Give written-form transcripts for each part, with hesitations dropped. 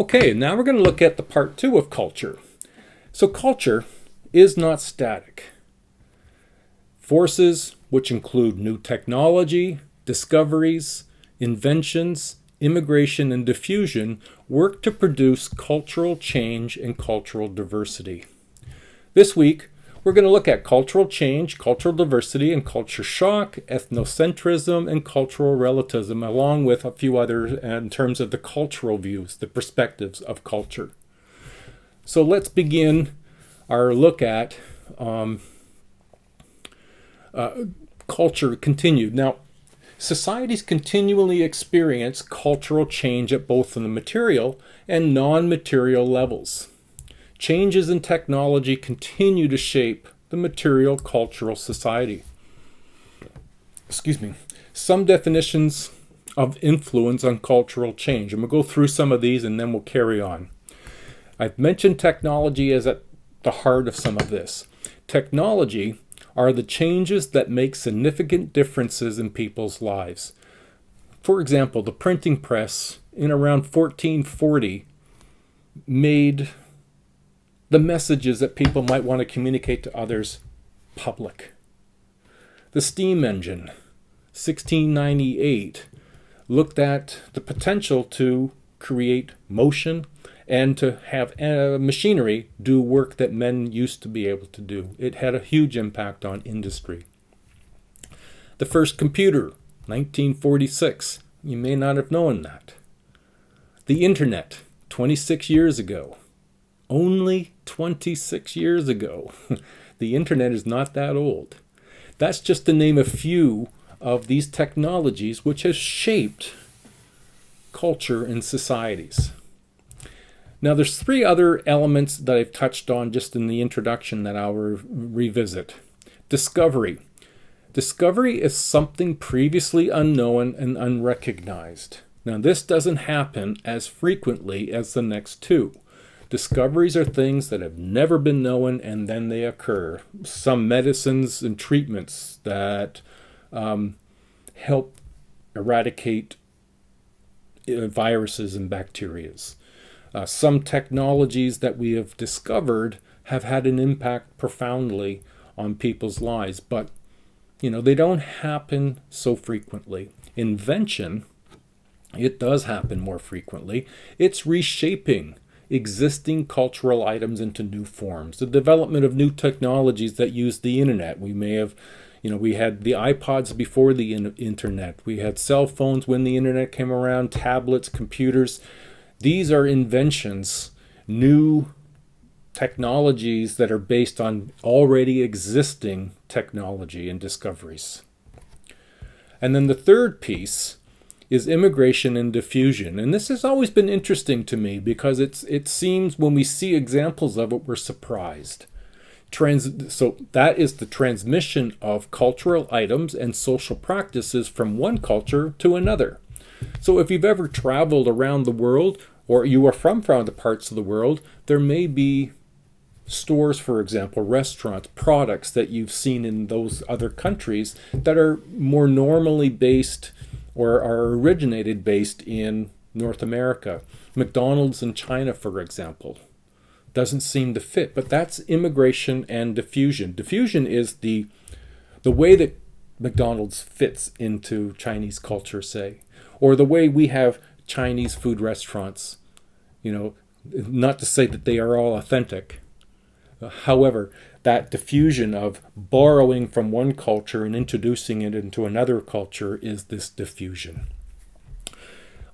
Okay, now we're going to look at the part 2 of culture. So culture is not static. Forces, which include new technology, discoveries, inventions, immigration, and diffusion, work to produce cultural change and cultural diversity. This week, we're going to look at cultural change, cultural diversity, and culture shock, ethnocentrism, and cultural relativism, along with a few others in terms of the cultural views, the perspectives of culture. So let's begin our look at culture continued. Now, societies continually experience cultural change at both the material and non-material levels. Changes in technology continue to shape the material cultural society. Some definitions of influence on cultural change. I'm going to go through some of these and then we'll carry on. I've mentioned technology as at the heart of some of this. Technology are the changes that make significant differences in people's lives. For example, the printing press in around 1440 made the messages that people might want to communicate to others public. The steam engine, 1698, looked at the potential to create motion and to have machinery do work that men used to be able to do. It had a huge impact on industry. The first computer, 1946. You may not have known that. The internet, 26 years ago. Only 26 years ago. The internet is not that old. That's just to name a few of these technologies which have shaped culture and societies. Now there's 3 other elements that I've touched on just in the introduction that I'll revisit. Discovery. Discovery is something previously unknown and unrecognized. Now this doesn't happen as frequently as the next 2. Discoveries are things that have never been known and then they occur. Some medicines and treatments that help eradicate viruses and bacteria. Some technologies that we have discovered have had an impact profoundly on people's lives, but they don't happen so frequently. Invention, it does happen more frequently. It's reshaping existing cultural items into new forms. The development of new technologies that use the internet. We may have, we had the iPods before the internet. We had cell phones when the internet came around, tablets, computers. These are inventions, new technologies that are based on already existing technology and discoveries. And then the third piece is immigration and diffusion. And this has always been interesting to me because it seems when we see examples of it, we're surprised. So that is the transmission of cultural items and social practices from one culture to another. So if you've ever traveled around the world or you are from other parts of the world, there may be stores, for example, restaurants, products that you've seen in those other countries that are more normally based or are originated based in North America. McDonald's in China, for example, doesn't seem to fit, but that's immigration and diffusion. Diffusion is the way that McDonald's fits into Chinese culture, say, or the way we have Chinese food restaurants, not to say that they are all authentic. However, that diffusion of borrowing from one culture and introducing it into another culture is this diffusion.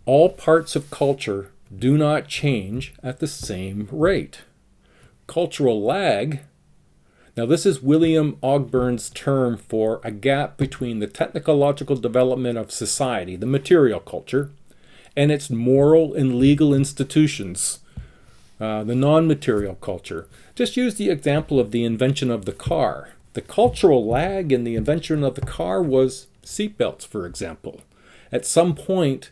All parts of culture do not change at the same rate. Cultural lag, now this is William Ogburn's term for a gap between the technological development of society, the material culture, and its moral and legal institutions, the non-material culture. Just use the example of the invention of the car. The cultural lag in the invention of the car was seatbelts, for example. At some point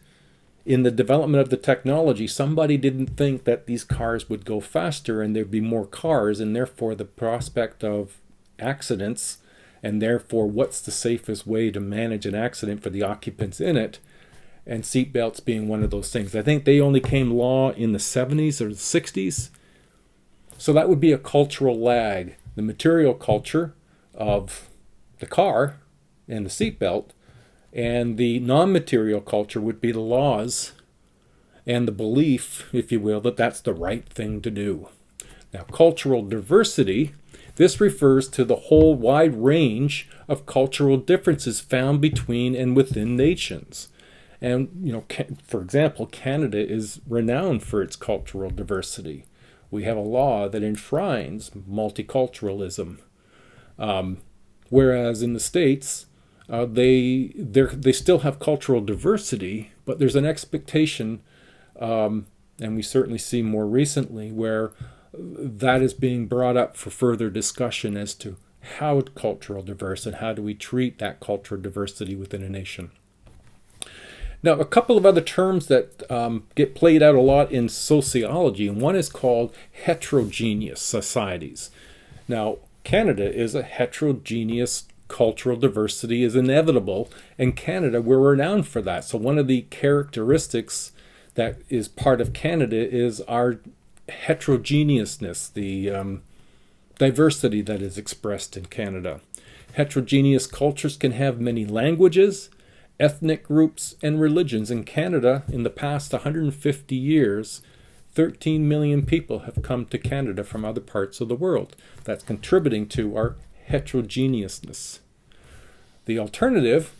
in the development of the technology, somebody didn't think that these cars would go faster and there'd be more cars, and therefore the prospect of accidents, and therefore what's the safest way to manage an accident for the occupants in it, and seatbelts being one of those things. I think they only came law in the 70s or the 60s. So that would be a cultural lag. The material culture of the car and the seatbelt, and the non-material culture would be the laws and the belief, if you will, that that's the right thing to do. Now, cultural diversity, this refers to the whole wide range of cultural differences found between and within nations. And, for example, Canada is renowned for its cultural diversity. We have a law that enshrines multiculturalism. Whereas in the States, they still have cultural diversity, but there's an expectation, and we certainly see more recently, where that is being brought up for further discussion as to how cultural diverse and how do we treat that cultural diversity within a nation. Now, a couple of other terms that get played out a lot in sociology, and one is called heterogeneous societies. Now, Canada is a heterogeneous cultural diversity is inevitable, and Canada, we're renowned for that. So one of the characteristics that is part of Canada is our heterogeneousness, the diversity that is expressed in Canada. Heterogeneous cultures can have many languages, ethnic groups, and religions. In Canada, in the past 150 years, 13 million people have come to Canada from other parts of the world. That's contributing to our heterogeneousness. The alternative,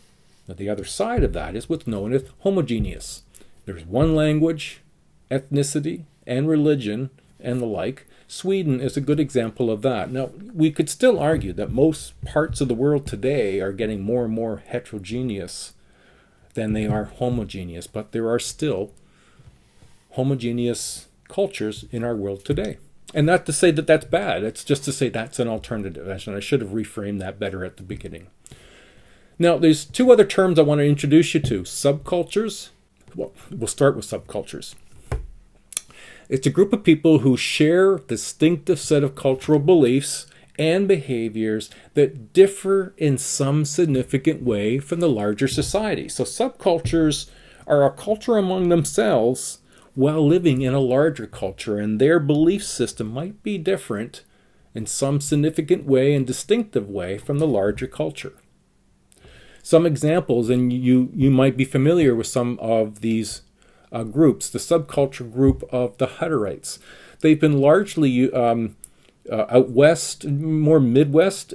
the other side of that, is what's known as homogeneous. There's one language, ethnicity, and religion, and the like. Sweden is a good example of that. Now, we could still argue that most parts of the world today are getting more and more heterogeneous than they are homogeneous, but there are still homogeneous cultures in our world today. And not to say that that's bad, it's just to say that's an alternative. And I should have reframed that better at the beginning. Now, there's two other terms I want to introduce you to. Subcultures. Well, we'll start with subcultures. It's a group of people who share a distinctive set of cultural beliefs and behaviors that differ in some significant way from the larger society. So subcultures are a culture among themselves while living in a larger culture, and their belief system might be different in some significant way and distinctive way from the larger culture. Some examples, and you might be familiar with some of these groups. The subculture group of the Hutterites. They've been largely out west, more Midwest,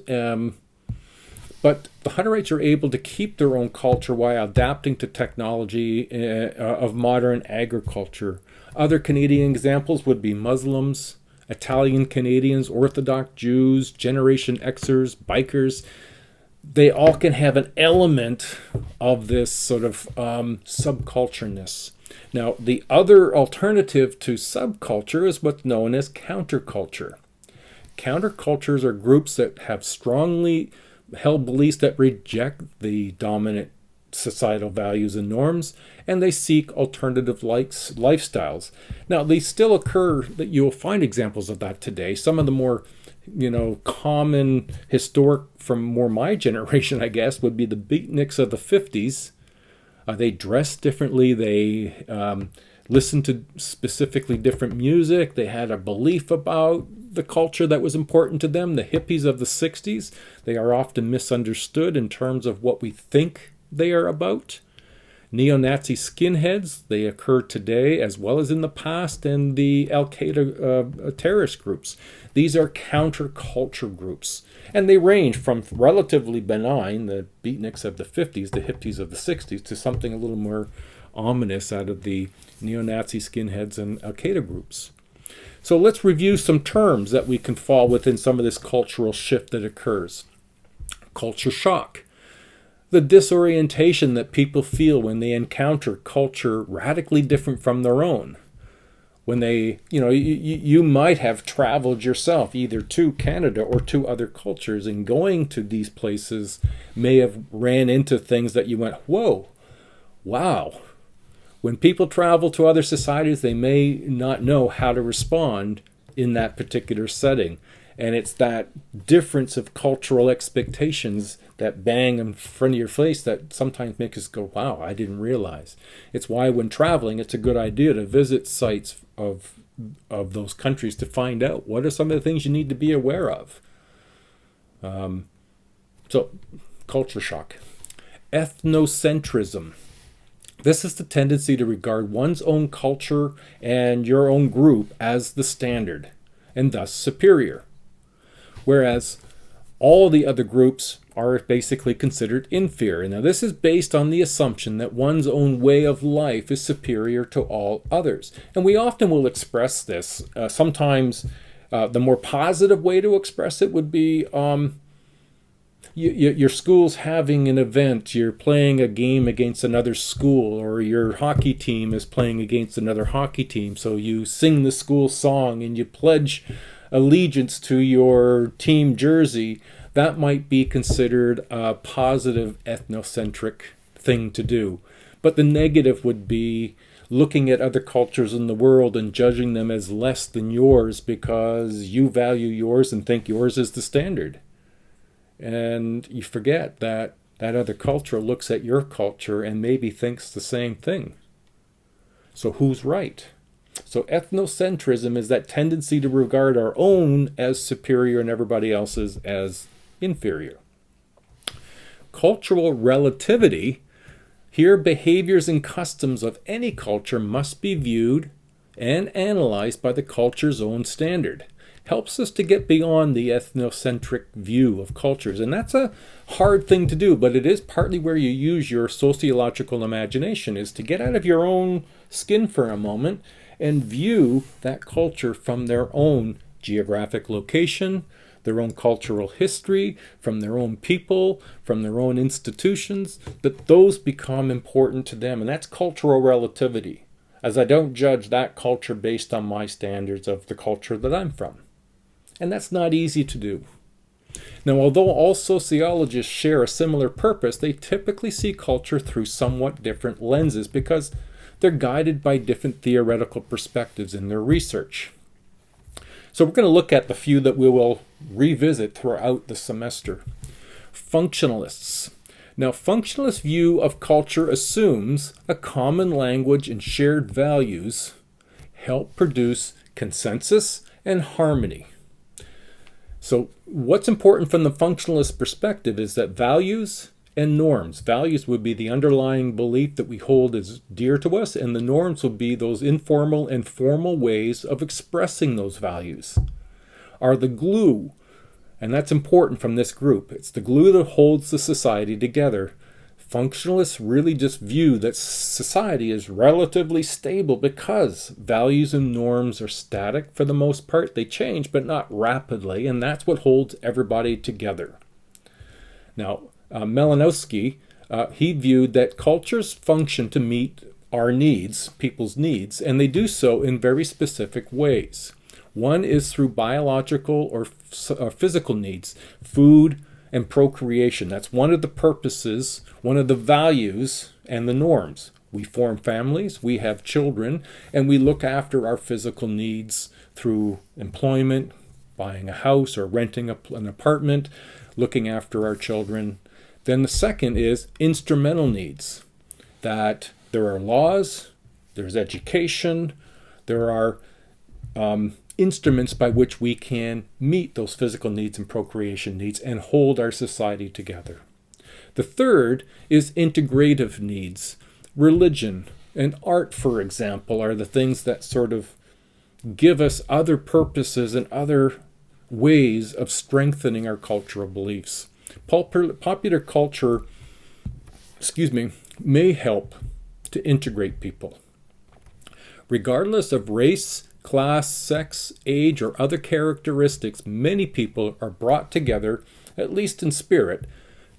but the Hutterites are able to keep their own culture while adapting to technology of modern agriculture. Other Canadian examples would be Muslims, Italian Canadians, Orthodox Jews, Generation Xers, bikers. They all can have an element of this sort of subcultureness. Now, the other alternative to subculture is what's known as counterculture. Countercultures are groups that have strongly held beliefs that reject the dominant societal values and norms, and they seek alternative lifestyles. Now, they still occur, that you will find examples of that today. Some of the more common historic from more my generation, I guess, would be the beatniks of the 50s. They dressed differently. They listened to specifically different music. They had a belief about the culture that was important to them. The hippies of the 60s, they are often misunderstood in terms of what we think they are about. Neo-Nazi skinheads, they occur today as well as in the past, and the Al-Qaeda terrorist groups. These are counterculture groups, and they range from relatively benign, the beatniks of the 50s, the hippies of the 60s, to something a little more ominous out of the neo-Nazi skinheads and Al-Qaeda groups. So let's review some terms that we can fall within some of this cultural shift that occurs. Culture shock. The disorientation that people feel when they encounter culture radically different from their own. When they, you might have traveled yourself either to Canada or to other cultures, and going to these places may have ran into things that you went, whoa, wow. When people travel to other societies, they may not know how to respond in that particular setting. And it's that difference of cultural expectations that bang in front of your face that sometimes make us go, wow, I didn't realize. It's why when traveling, it's a good idea to visit sites of those countries to find out what are some of the things you need to be aware of. So, culture shock. Ethnocentrism. This is the tendency to regard one's own culture and your own group as the standard, and thus superior, whereas all the other groups are basically considered inferior. Now, this is based on the assumption that one's own way of life is superior to all others. And we often will express this. Sometimes the more positive way to express it would be your school's having an event, you're playing a game against another school, or your hockey team is playing against another hockey team. So you sing the school song and you pledge allegiance to your team jersey. That might be considered a positive ethnocentric thing to do. But the negative would be looking at other cultures in the world and judging them as less than yours because you value yours and think yours is the standard. And you forget that that other culture looks at your culture and maybe thinks the same thing. So who's right? So ethnocentrism is that tendency to regard our own as superior and everybody else's as inferior. Cultural relativity. Here, behaviors and customs of any culture must be viewed and analyzed by the culture's own standard. Helps us to get beyond the ethnocentric view of cultures. And that's a hard thing to do, but it is partly where you use your sociological imagination, is to get out of your own skin for a moment and view that culture from their own geographic location, their own cultural history, from their own people, from their own institutions, that those become important to them. And that's cultural relativity, as I don't judge that culture based on my standards of the culture that I'm from. And that's not easy to do. Now, although all sociologists share a similar purpose, they typically see culture through somewhat different lenses because they're guided by different theoretical perspectives in their research. So we're going to look at the few that we will revisit throughout the semester. Functionalists. Now, functionalist view of culture assumes a common language and shared values help produce consensus and harmony. So what's important from the functionalist perspective is that values and norms. Values would be the underlying belief that we hold as dear to us, and the norms would be those informal and formal ways of expressing those values, are the glue. And that's important from this group. It's the glue that holds the society together. Functionalists really just view that society is relatively stable because values and norms are static for the most part. They change, but not rapidly, and that's what holds everybody together. Now, Malinowski, he viewed that cultures function to meet our needs, people's needs, and they do so in very specific ways. One is through biological or physical needs, food and procreation. That's one of the purposes, one of the values and the norms. We form families, we have children, and we look after our physical needs through employment, buying a house or renting an apartment, looking after our children. Then the second is instrumental needs, that there are laws, there's education, there are instruments by which we can meet those physical needs and procreation needs and hold our society together. The third is integrative needs. Religion and art, for example, are the things that sort of give us other purposes and other ways of strengthening our cultural beliefs. Popular culture, may help to integrate people. Regardless of race, class, sex, age, or other characteristics, many people are brought together, at least in spirit,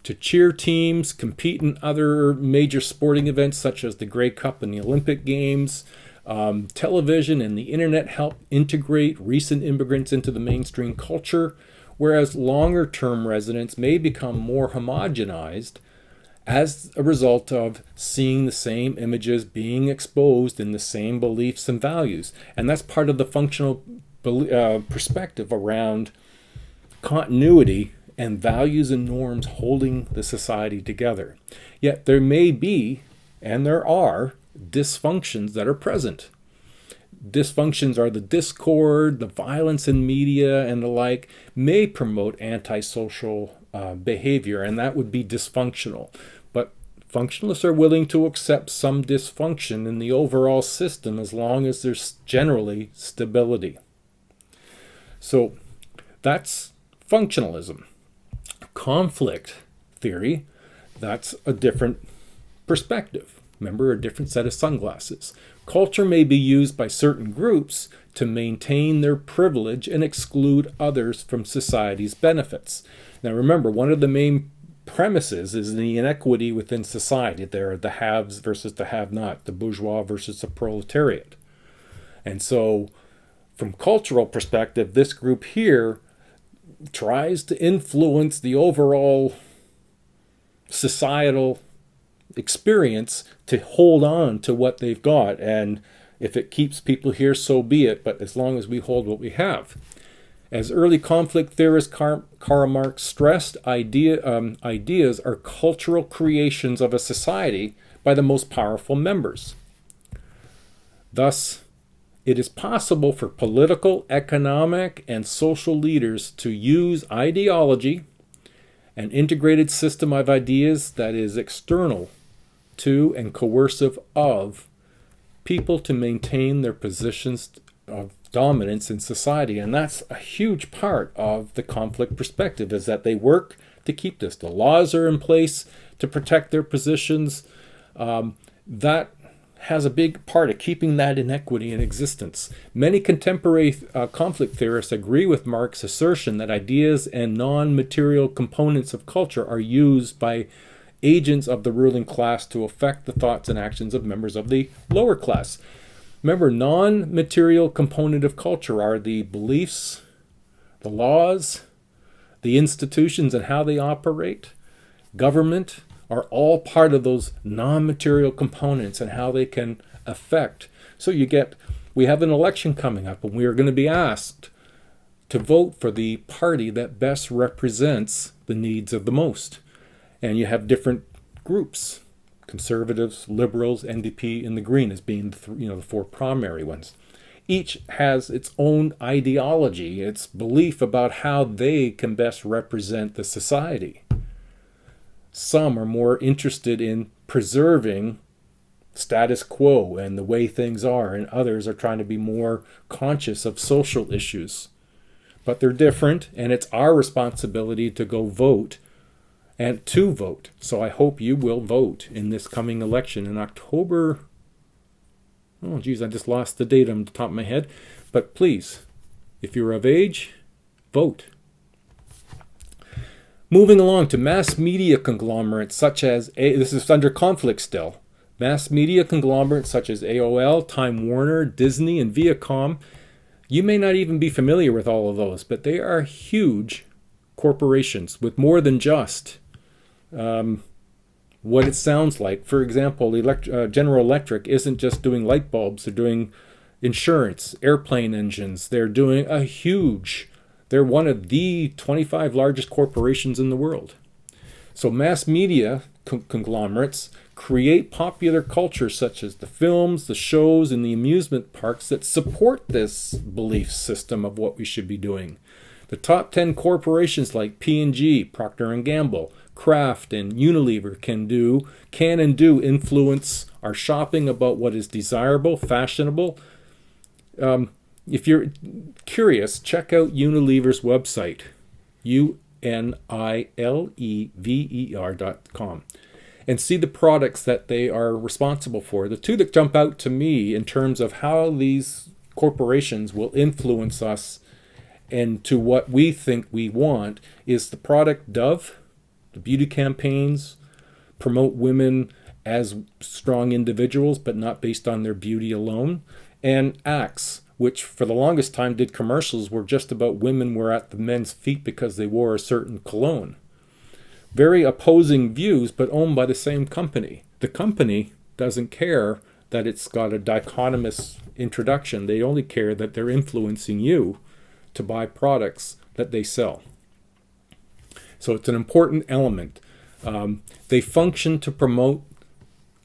to cheer teams, compete in other major sporting events such as the Grey Cup and the Olympic Games. Television and the internet help integrate recent immigrants into the mainstream culture, whereas longer-term residents may become more homogenized as a result of seeing the same images being exposed in the same beliefs and values. And that's part of the functional perspective around continuity and values and norms holding the society together. Yet there may be, and there are, dysfunctions that are present. Dysfunctions are the discord, the violence in media, and the like may promote antisocial behavior, and that would be dysfunctional. But functionalists are willing to accept some dysfunction in the overall system as long as there's generally stability. So that's functionalism. Conflict theory, that's a different perspective. Remember, a different set of sunglasses. Culture may be used by certain groups to maintain their privilege and exclude others from society's benefits. Now remember, one of the main premises is the inequity within society. There are the haves versus the have-not, the bourgeois versus the proletariat. And so, from cultural perspective, this group here tries to influence the overall societal experience to hold on to what they've got, and if it keeps people here, so be it, but as long as we hold what we have. As early conflict theorist Karl Marx stressed, ideas are cultural creations of a society by the most powerful members. Thus, it is possible for political, economic, and social leaders to use ideology, an integrated system of ideas that is external to and coercive of people, to maintain their positions of dominance in society. And that's a huge part of the conflict perspective, is that they work to keep this. The laws are in place to protect their positions. That has a big part of keeping that inequity in existence. Many contemporary conflict theorists agree with Marx's assertion that ideas and non-material components of culture are used by agents of the ruling class to affect the thoughts and actions of members of the lower class. Remember, non-material component of culture are the beliefs, the laws, the institutions and how they operate, government, are all part of those non-material components and how they can affect. So we have an election coming up, and we are going to be asked to vote for the party that best represents the needs of the most. And you have different groups, conservatives, liberals, NDP, and the Green as being the four primary ones. Each has its own ideology, its belief about how they can best represent the society. Some are more interested in preserving status quo and the way things are, and others are trying to be more conscious of social issues. But they're different, and it's our responsibility to go vote and to vote. So I hope you will vote in this coming election in October. Oh, geez, I just lost the date on the top of my head. But please, if you're of age, vote. Moving along to mass media conglomerates such as, this is under conflict still, mass media conglomerates such as AOL, Time Warner, Disney, and Viacom. You may not even be familiar with all of those, but they are huge corporations with more than just what it sounds like. For example, General Electric isn't just doing light bulbs, they're doing insurance, airplane engines, they're doing they're one of the 25 largest corporations in the world. So mass media conglomerates create popular culture such as the films, the shows, and the amusement parks that support this belief system of what we should be doing. The top 10 corporations like P&G, Procter & Gamble, Kraft, and Unilever can and do influence our shopping about what is desirable, fashionable. If you're curious, check out Unilever's website, unilever.com, and see the products that they are responsible for. The two that jump out to me in terms of how these corporations will influence us and to what we think we want is the product Dove. The beauty campaigns promote women as strong individuals, but not based on their beauty alone. And Axe, which for the longest time did commercials where just about women were at the men's feet because they wore a certain cologne. Very opposing views, but owned by the same company. The company doesn't care that it's got a dichotomous introduction. They only care that they're influencing you to buy products that they sell. So it's an important element. They function to promote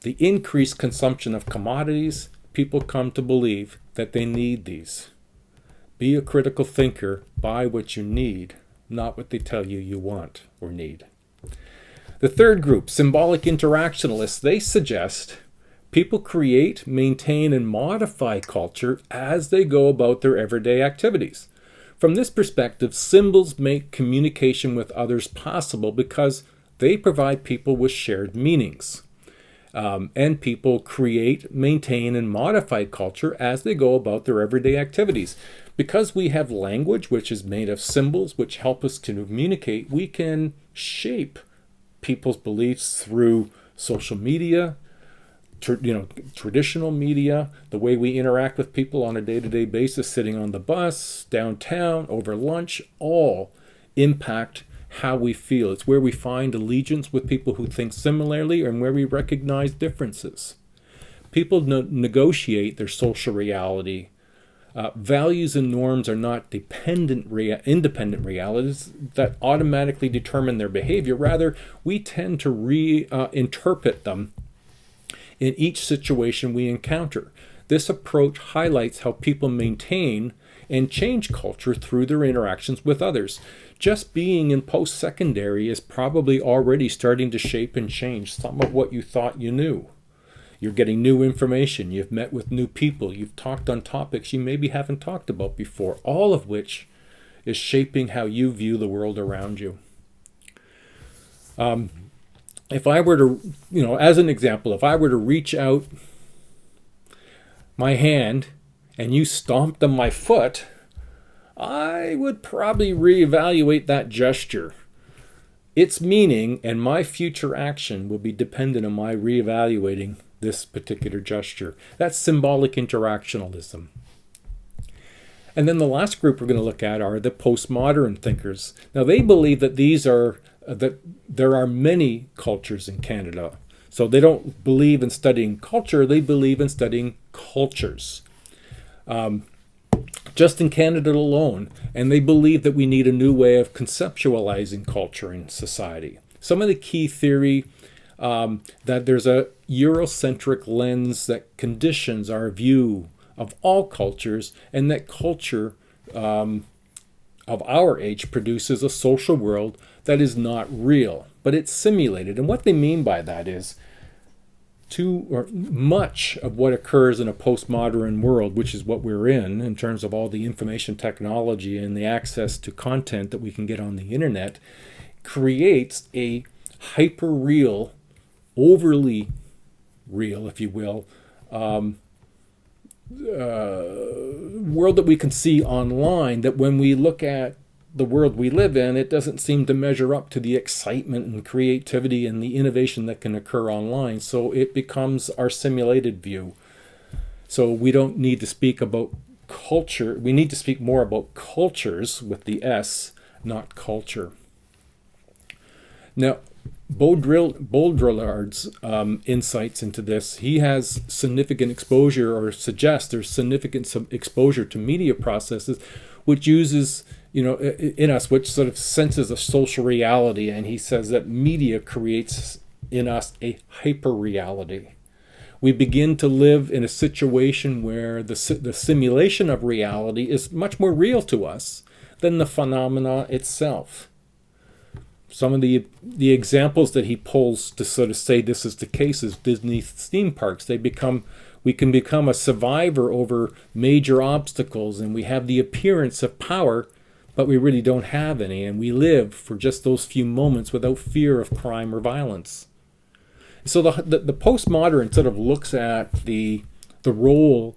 the increased consumption of commodities. People come to believe that they need these. Be a critical thinker. Buy what you need, not what they tell you you want or need. The third group, Symbolic Interactionists, they suggest people create, maintain, and modify culture as they go about their everyday activities. From this perspective, symbols make communication with others possible because they provide people with shared meanings. And people create, maintain, and modify culture as they go about their everyday activities. Because we have language, which is made of symbols, which help us to communicate, we can shape people's beliefs through social media, traditional media, the way we interact with people on a day-to-day basis, sitting on the bus, downtown, over lunch, all impact how we feel. It's where we find allegiance with people who think similarly and where we recognize differences. People negotiate their social reality. Values and norms are not independent realities that automatically determine their behavior. Rather, we tend to reinterpret them in each situation we encounter. This approach highlights how people maintain and change culture through their interactions with others. Just being in post-secondary is probably already starting to shape and change some of what you thought you knew. You're getting new information, you've met with new people, you've talked on topics you maybe haven't talked about before, all of which is shaping how you view the world around you. If I were to, as an example, if I were to reach out my hand and you stomped on my foot, I would probably reevaluate that gesture. Its meaning and my future action will be dependent on my reevaluating this particular gesture. That's symbolic interactionalism. And then the last group we're going to look at are the postmodern thinkers. Now they believe that that there are many cultures in Canada. So they don't believe in studying culture, they believe in studying cultures. Just in Canada alone, and they believe that we need a new way of conceptualizing culture in society. Some of the key theory that there's a Eurocentric lens that conditions our view of all cultures, and that culture of our age produces a social world that is not real, but it's simulated. And what they mean by that is much of what occurs in a postmodern world, which is what we're in terms of all the information technology and the access to content that we can get on the internet, creates a hyper-real, overly real, if you will, world that we can see online, that when we look at the world we live in, it doesn't seem to measure up to the excitement and creativity and the innovation that can occur online. So it becomes our simulated view. So we don't need to speak about culture. We need to speak more about cultures with the S, not culture. Now, Baudrillard's insights into this, he has significant exposure, or suggests there's significant exposure to media processes, which uses, in us, which sort of senses a social reality. And he says that media creates in us a hyper-reality. We begin to live in a situation where the simulation of reality is much more real to us than the phenomena itself. Some of the examples that he pulls to sort of say this is the case is Disney theme parks. We can become a survivor over major obstacles, and we have the appearance of power, but we really don't have any, and we live for just those few moments without fear of crime or violence. So the postmodern sort of looks at the role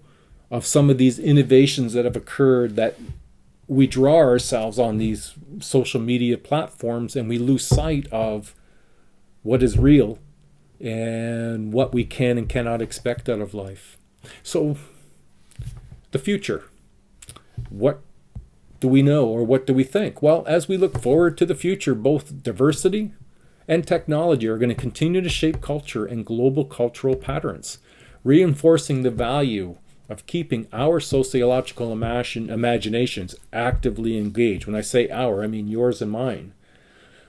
of some of these innovations that have occurred, that we draw ourselves on these social media platforms and we lose sight of what is real and what we can and cannot expect out of life. So the future, what do we know, or what do we think? Well, as we look forward to the future, both diversity and technology are going to continue to shape culture and global cultural patterns, reinforcing the value of keeping our sociological imaginations actively engaged. When I say our, I mean yours and mine.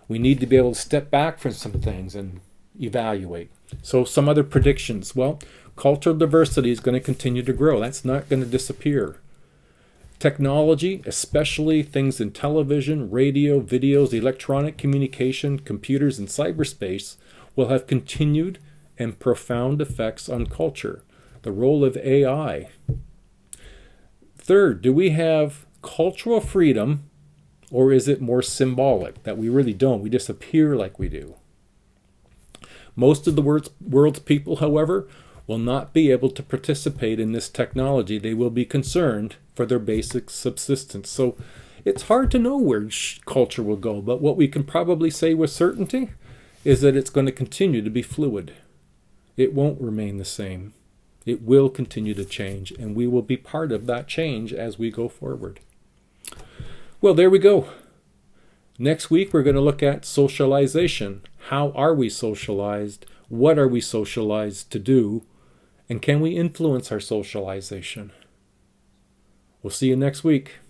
We need to be able to step back from some things and evaluate. So some other predictions. Well, cultural diversity is going to continue to grow. That's not going to disappear. Technology, especially things in television, radio, videos, electronic communication, computers, and cyberspace, will have continued and profound effects on culture. The role of AI. Third, do we have cultural freedom, or is it more symbolic, that we really don't? We just appear like we do. Most of the world's people, however, will not be able to participate in this technology. They will be concerned for their basic subsistence. So it's hard to know where culture will go, but what we can probably say with certainty is that it's going to continue to be fluid. It won't remain the same. It will continue to change, and we will be part of that change as we go forward. Well, there we go. Next week, we're going to look at socialization. How are we socialized? What are we socialized to do? And can we influence our socialization? We'll see you next week.